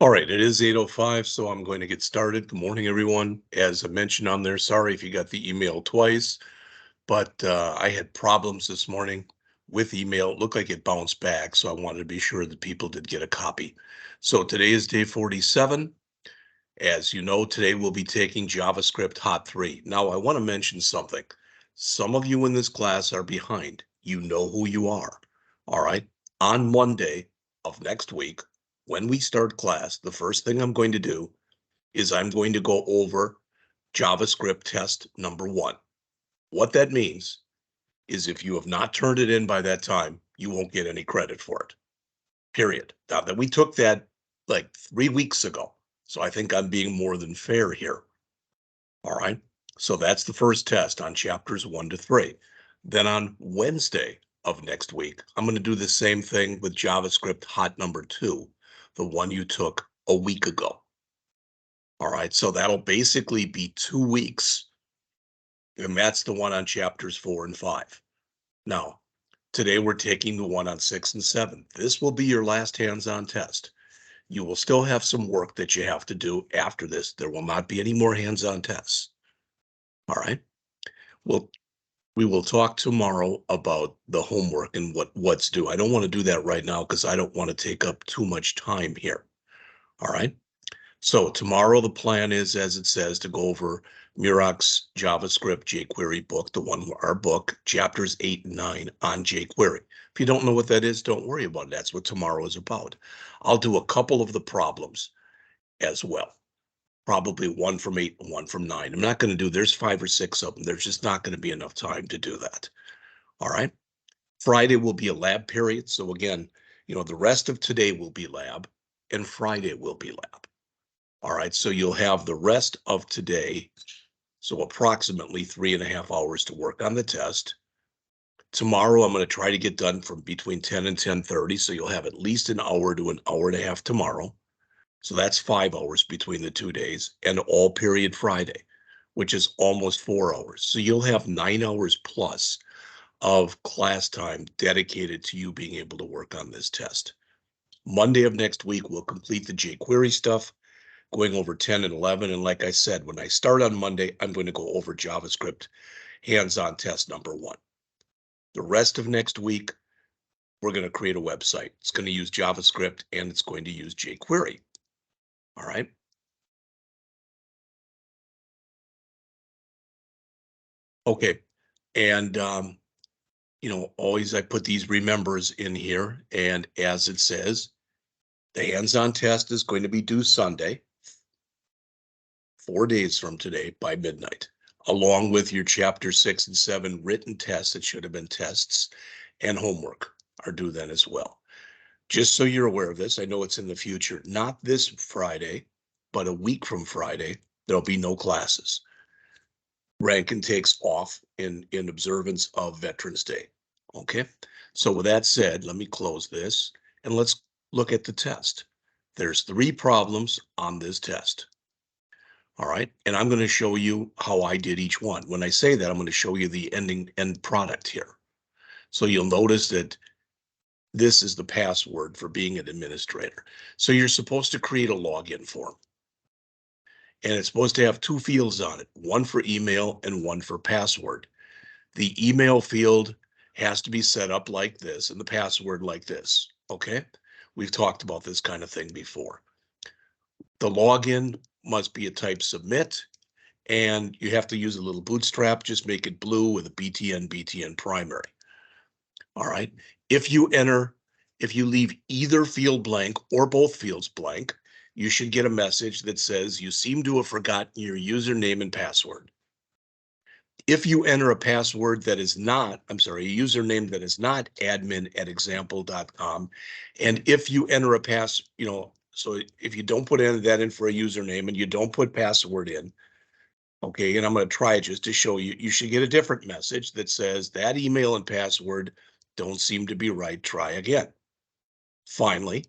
All right, it is 8:05, so I'm going to get started. Good morning, everyone. As I mentioned on there, sorry if you got the email twice, but I had problems this morning with email. It looked like it bounced back, so I wanted to be sure that people did get a copy. So today is day 47. As you know, today we'll be taking JavaScript Hot 3. Now, I want to mention something. Some of you in this class are behind. You know who you are. All right. On Monday of next week, when we start class, the first thing I'm going to do is I'm going to go over JavaScript test number 1. What that means is if you have not turned it in by that time, you won't get any credit for it. Period. Now that we took that like 3 weeks ago, so I think I'm being more than fair here. All right. So that's the first test on chapters 1 to 3. Then on Wednesday of next week, I'm going to do the same thing with JavaScript hot number 2, the one you took a week ago. All right. So that'll basically be 2 weeks. And that's the one on chapters 4 and 5. Now, today we're taking the one on 6 and 7. This will be your last hands-on test. You will still have some work that you have to do after this. There will not be any more hands-on tests. All right. Well, we will talk tomorrow about the homework and what's due. I don't want to do that right now because I don't want to take up too much time here. All right. So tomorrow the plan is, as it says, to go over Murock's JavaScript jQuery book, our book, chapters 8 and 9 on jQuery. If you don't know what that is, don't worry about it. That's what tomorrow is about. I'll do a couple of the problems as well. Probably one from 8 and one from 9. I'm not going to do, there's 5 or 6 of them. There's just not going to be enough time to do that. All right. Friday will be a lab period. So again, the rest of today will be lab and Friday will be lab. All right, so you'll have the rest of today, so approximately 3.5 hours to work on the test. Tomorrow, I'm going to try to get done from between 10 and 10:30, so you'll have at least an hour to an hour and a half tomorrow. So that's 5 hours between the 2 days, and all period Friday, which is almost 4 hours. So you'll have 9 hours plus of class time dedicated to you being able to work on this test. Monday of next week, we'll complete the jQuery stuff, going over 10 and 11. And like I said, when I start on Monday, I'm going to go over JavaScript hands-on test number 1. The rest of next week, we're going to create a website. It's going to use JavaScript and it's going to use jQuery. All right. Okay. And, always I put these remembers in here. And as it says, the hands-on test is going to be due Sunday, 4 days from today by midnight, along with your chapter 6 and 7 written tests that should have been tests and homework are due then as well. Just so you're aware of this, I know it's in the future, not this Friday, but a week from Friday, there'll be no classes. Rankin takes off in observance of Veterans Day. Okay, so with that said, let me close this and let's look at the test. There's 3 problems on this test. All right, and I'm going to show you how I did each one. When I say that, I'm going to show you the end product here. So you'll notice that this is the password for being an administrator. So you're supposed to create a login form. And it's supposed to have 2 fields on it, one for email and one for password. The email field has to be set up like this and the password like this. Okay, we've talked about this kind of thing before. The login must be a type submit, and you have to use a little bootstrap. Just make it blue with a BTN primary. All right. If you leave either field blank or both fields blank, you should get a message that says you seem to have forgotten your username and password. If you enter a password that is not, a username that is not admin@example.com, and if you enter so if you don't put that in for a username and you don't put password in, okay, and I'm going to try it just to show you, you should get a different message that says that email and password don't seem to be right. Try again. Finally,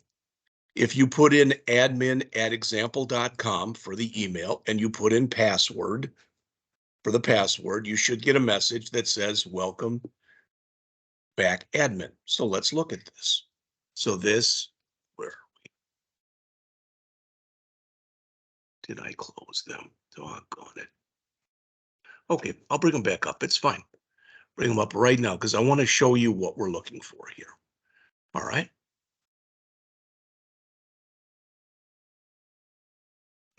if you put in admin@example.com for the email and you put in password for the password, you should get a message that says welcome back admin. So let's look at this. So this, where Did I close them? Doggone it. Okay, I'll bring them back up. It's fine. Bring them up right now because I want to show you what we're looking for here. All right.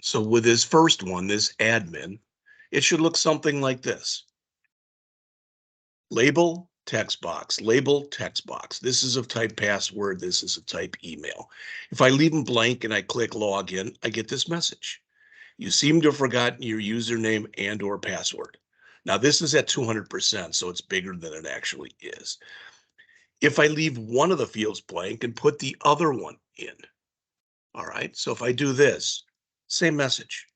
So with this first one, this admin, it should look something like this. Label, text box, label, text box. This is a type password. This is a type email. If I leave them blank and I click login, I get this message. You seem to have forgotten your username and or password. Now this is at 200%, so it's bigger than it actually is. If I leave one of the fields blank and put the other one in, all right, so if I do this, same message.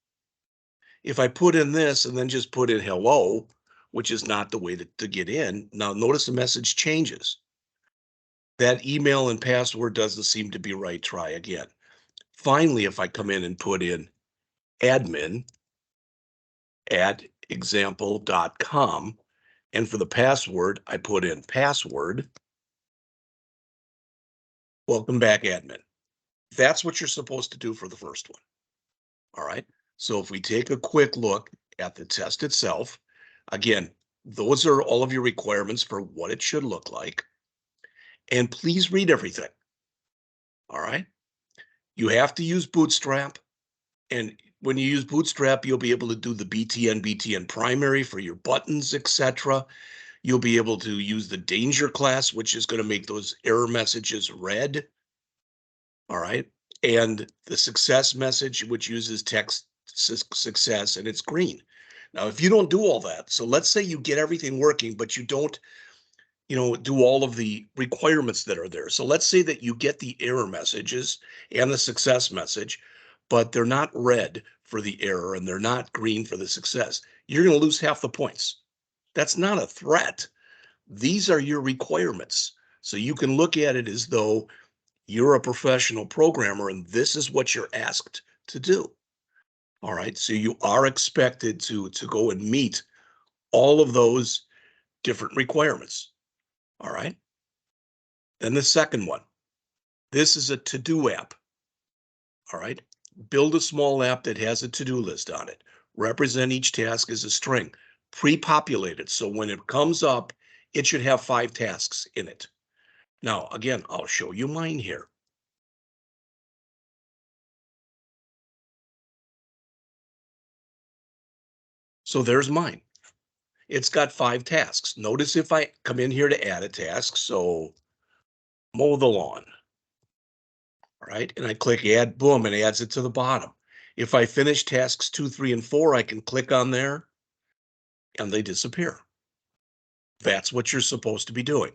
If I put in this and then just put in hello, which is not the way to get in, now notice the message changes. That email and password doesn't seem to be right. Try again. Finally, if I come in and put in admin at example.com, and for the password, I put in password. Welcome back, admin. That's what you're supposed to do for the first one. All right. So if we take a quick look at the test itself, again, those are all of your requirements for what it should look like. And please read everything. All right. You have to use Bootstrap. And when you use Bootstrap, you'll be able to do the BTN primary for your buttons, etc. You'll be able to use the danger class, which is going to make those error messages red. All right. And the success message, which uses text success, and it's green. Now, if you don't do all that, so let's say you get everything working, but you don't, do all of the requirements that are there. So let's say that you get the error messages and the success message, but they're not red for the error and they're not green for the success. You're going to lose half the points. That's not a threat. These are your requirements. So you can look at it as though you're a professional programmer and this is what you're asked to do. All right. So you are expected to go and meet all of those different requirements. All right. Then the second one, this is a to-do app. All right. Build a small app that has a to-do list on it. Represent each task as a string, pre-populated. So when it comes up, it should have 5 tasks in it. Now, again, I'll show you mine here. So there's mine. It's got 5 tasks. Notice if I come in here to add a task, so mow the lawn. All right, and I click add, boom, and adds it to the bottom. If I finish tasks 2, 3, and 4, I can click on there and they disappear. That's what you're supposed to be doing.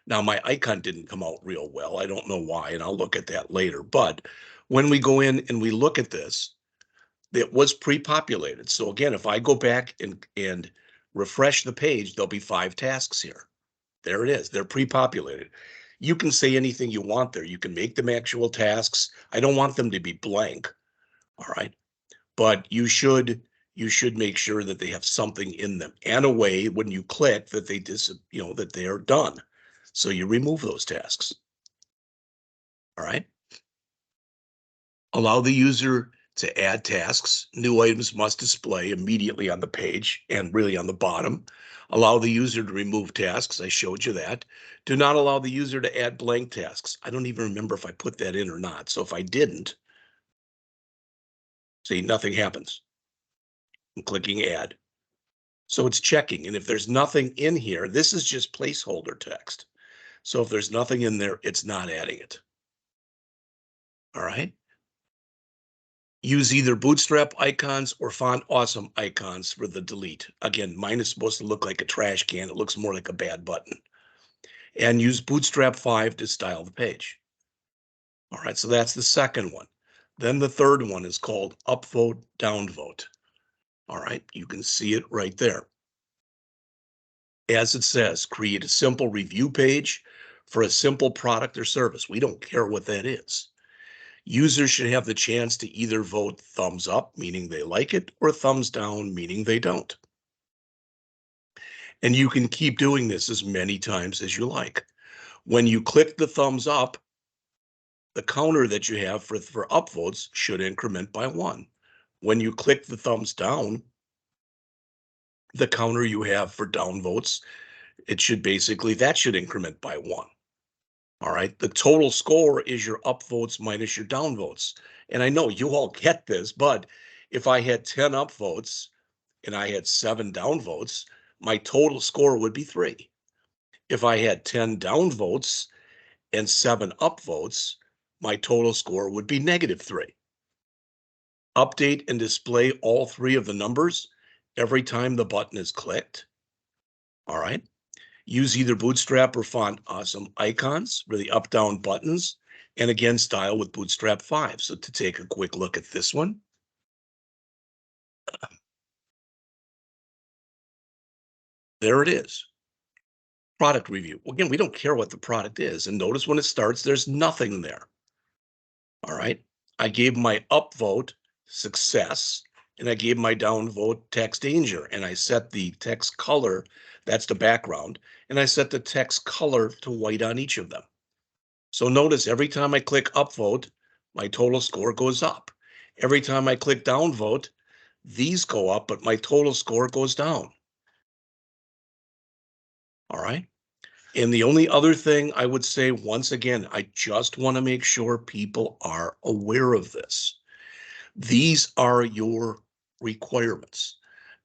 Now, my icon didn't come out real well. I don't know why, and I'll look at that later. But when we go in and we look at this, it was pre-populated. So again, if I go back and refresh the page, there'll be 5 tasks here. There it is. They're pre-populated. You can say anything you want there. You can make them actual tasks. I don't want them to be blank. All right. But you should make sure that they have something in them and a way when you click that they that they are done. So you remove those tasks. All right. Allow the user to add tasks. New items must display immediately on the page and really on the bottom. Allow the user to remove tasks. I showed you that. Do not allow the user to add blank tasks. I don't even remember if I put that in or not. So if I didn't, see, nothing happens. I'm clicking add. So it's checking. And if there's nothing in here, this is just placeholder text. So if there's nothing in there, it's not adding it. All right. Use either Bootstrap icons or Font Awesome icons for the delete. Again, mine is supposed to look like a trash can. It looks more like a bad button. And use Bootstrap 5 to style the page. All right, so that's the second one. Then the third one is called upvote, downvote. All right, you can see it right there. As it says, create a simple review page for a simple product or service. We don't care what that is. Users should have the chance to either vote thumbs up, meaning they like it, or thumbs down, meaning they don't. And you can keep doing this as many times as you like. When you click the thumbs up, the counter that you have for upvotes should increment by 1. when you click the thumbs down, the counter you have for down votes, it should basically, that should increment by 1. All right. The total score is your up votes minus your down votes. And I know you all get this, but if I had 10 up votes and I had 7 down votes, my total score would be 3. If I had 10 down votes and 7 up votes, my total score would be -3. Update and display all 3 of the numbers every time the button is clicked. All right. Use either Bootstrap or Font Awesome icons for the up-down buttons, and again, style with Bootstrap 5. So to take a quick look at this one, there it is. Product review. Again, we don't care what the product is. And notice when it starts, there's nothing there. All right. I gave my upvote success, and I gave my downvote text danger. And I set the text color, that's the background, and I set the text color to white on each of them. So notice every time I click upvote, my total score goes up. Every time I click downvote, these go up, but my total score goes down. All right. And the only other thing I would say, once again, I just want to make sure people are aware of this. These are your requirements.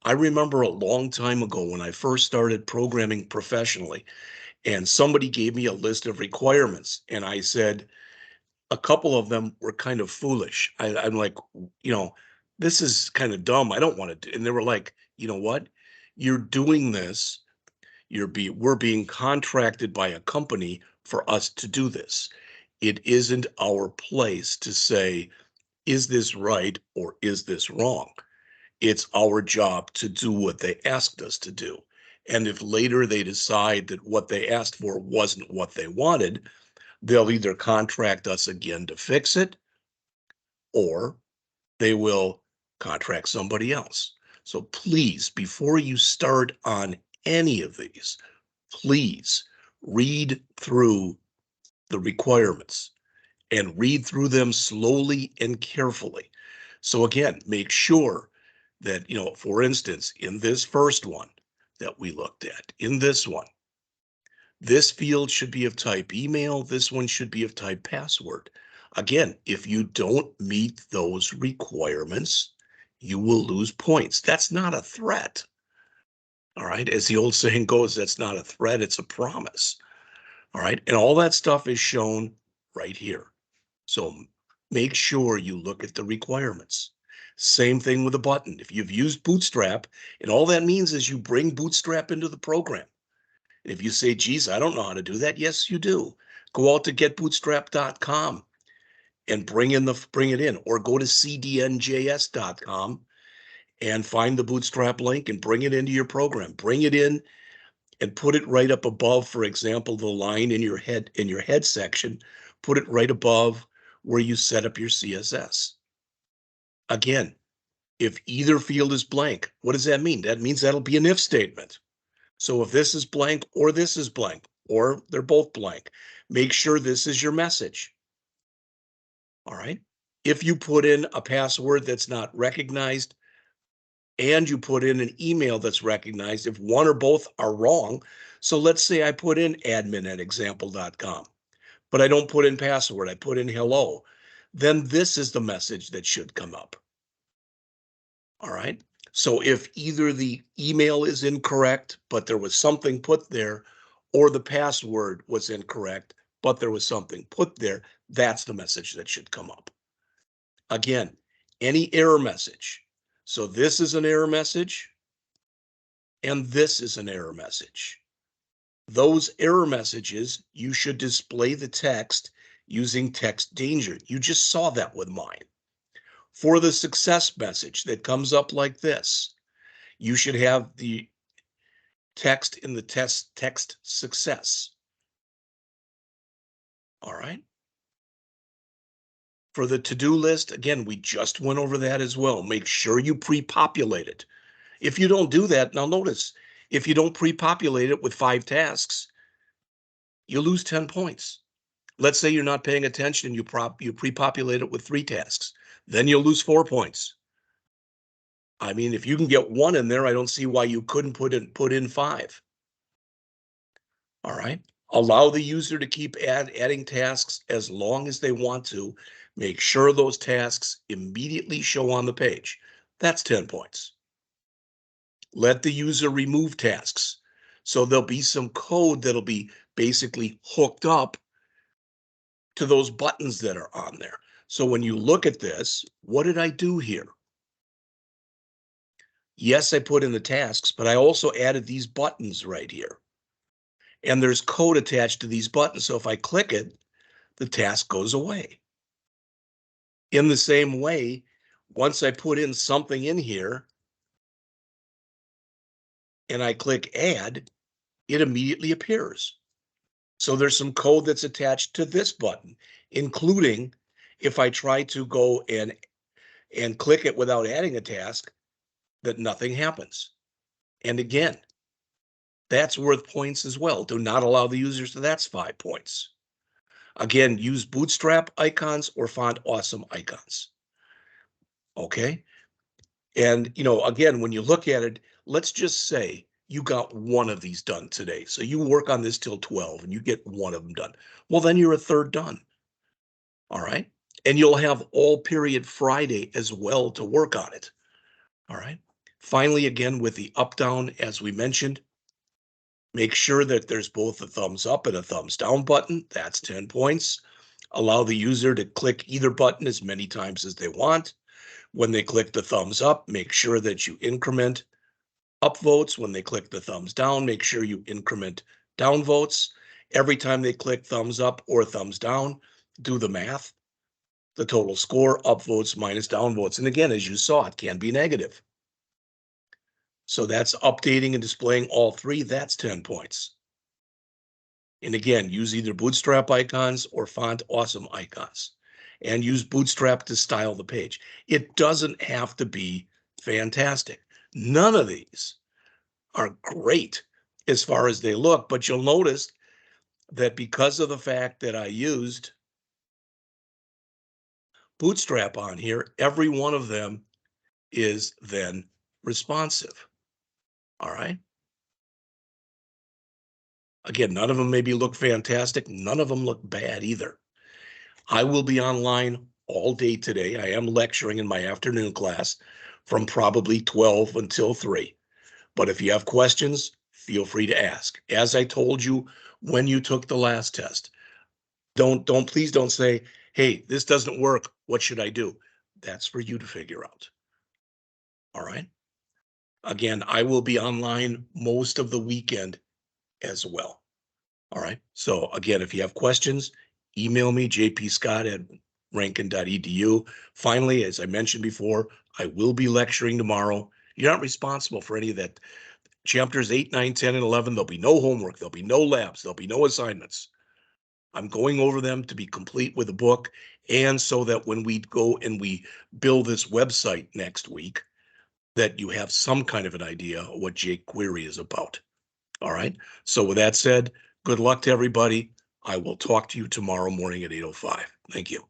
I remember a long time ago when I first started programming professionally, and somebody gave me a list of requirements, and I said, a couple of them were kind of foolish. I'm like, you know, this is kind of dumb. I don't want to do. And they were like, you know what? You're doing this. We're being contracted by a company for us to do this. It isn't our place to say, is this right or is this wrong? It's our job to do what they asked us to do. And if later they decide that what they asked for wasn't what they wanted, they'll either contract us again to fix it, or they will contract somebody else. So please, before you start on any of these, please read through the requirements and read through them slowly and carefully. So again, make sure that, for instance, in this first one that we looked at, in this one, this field should be of type email. This one should be of type password. Again, if you don't meet those requirements, you will lose points. That's not a threat. All right. As the old saying goes, that's not a threat, it's a promise. All right. And all that stuff is shown right here. So make sure you look at the requirements. Same thing with a button. If you've used Bootstrap, and all that means is you bring Bootstrap into the program. And if you say, geez, I don't know how to do that. Yes, you do. Go out to getbootstrap.com and bring it in, or go to cdnjs.com and find the Bootstrap link and bring it into your program. Bring it in and put it right up above, for example, the line in your head section, put it right above where you set up your CSS. Again, if either field is blank, what does that mean? That means that'll be an if statement. So if this is blank or this is blank, or they're both blank, make sure this is your message. All right. If you put in a password that's not recognized and you put in an email that's recognized, if one or both are wrong, so let's say I put in admin@example.com, but I don't put in password, I put in hello, then this is the message that should come up. All right. So if either the email is incorrect, but there was something put there, or the password was incorrect, but there was something put there, that's the message that should come up. Again, any error message. So this is an error message, and this is an error message. Those error messages, you should display the text using text danger. You just saw that with mine. For the success message that comes up like this, you should have the text in the text success. All right. For the to-do list, again, we just went over that as well. Make sure you pre-populate it. If you don't do that, now notice, if you don't pre-populate it with 5 tasks, you lose 10 points. Let's say you're not paying attention, you pre-populate it with 3 tasks, then you'll lose 4 points. I mean, if you can get 1 in there, I don't see why you couldn't put in 5. All right. Allow the user to keep adding tasks as long as they want to. Make sure those tasks immediately show on the page. That's 10 points. Let the user remove tasks. So there'll be some code that'll be basically hooked up to those buttons that are on there. So when you look at this, what did I do here? Yes, I put in the tasks, but I also added these buttons right here. And there's code attached to these buttons. So if I click it, the task goes away. In the same way, once I put in something in here and I click add, it immediately appears. So there's some code that's attached to this button, including if I try to go and click it without adding a task, that nothing happens. And again, that's worth points as well. Do not allow the users to, that's 5 points. Again, use Bootstrap icons or Font Awesome icons. Okay. And, again, when you look at it, let's just say you got 1 of these done today. So you work on this till 12 and you get 1 of them done. Well, then you're a third done. All right. And you'll have all period Friday as well to work on it. All right. Finally, again, with the up down, as we mentioned, make sure that there's both a thumbs up and a thumbs down button. That's 10 points. Allow the user to click either button as many times as they want. When they click the thumbs up, make sure that you increment up votes. When they click the thumbs down, make sure you increment down votes. Every time they click thumbs up or thumbs down, do the math. The total score, up votes minus down votes. And again, as you saw, it can be negative. So that's updating and displaying all 3. That's 10 points. And again, use either Bootstrap icons or Font Awesome icons. And use Bootstrap to style the page. It doesn't have to be fantastic. None of these are great as far as they look, but you'll notice that because of the fact that I used Bootstrap on here, every one of them is then responsive. All right. Again, none of them maybe look fantastic. None of them look bad either. I will be online all day today. I am lecturing in my afternoon class from probably 12 until 3. But if you have questions, feel free to ask. As I told you when you took the last test, please don't say, hey, this doesn't work. What should I do? That's for you to figure out. All right. Again, I will be online most of the weekend as well. All right. So again, if you have questions, email me, jpscott@rankin.edu. Finally, as I mentioned before, I will be lecturing tomorrow. You're not responsible for any of that. Chapters 8, 9, 10, and 11, there'll be no homework. There'll be no labs. There'll be no assignments. I'm going over them to be complete with the book. And so that when we go and we build this website next week, that you have some kind of an idea of what jQuery is about. All right. So with that said, good luck to everybody. I will talk to you tomorrow morning at 8:05. Thank you.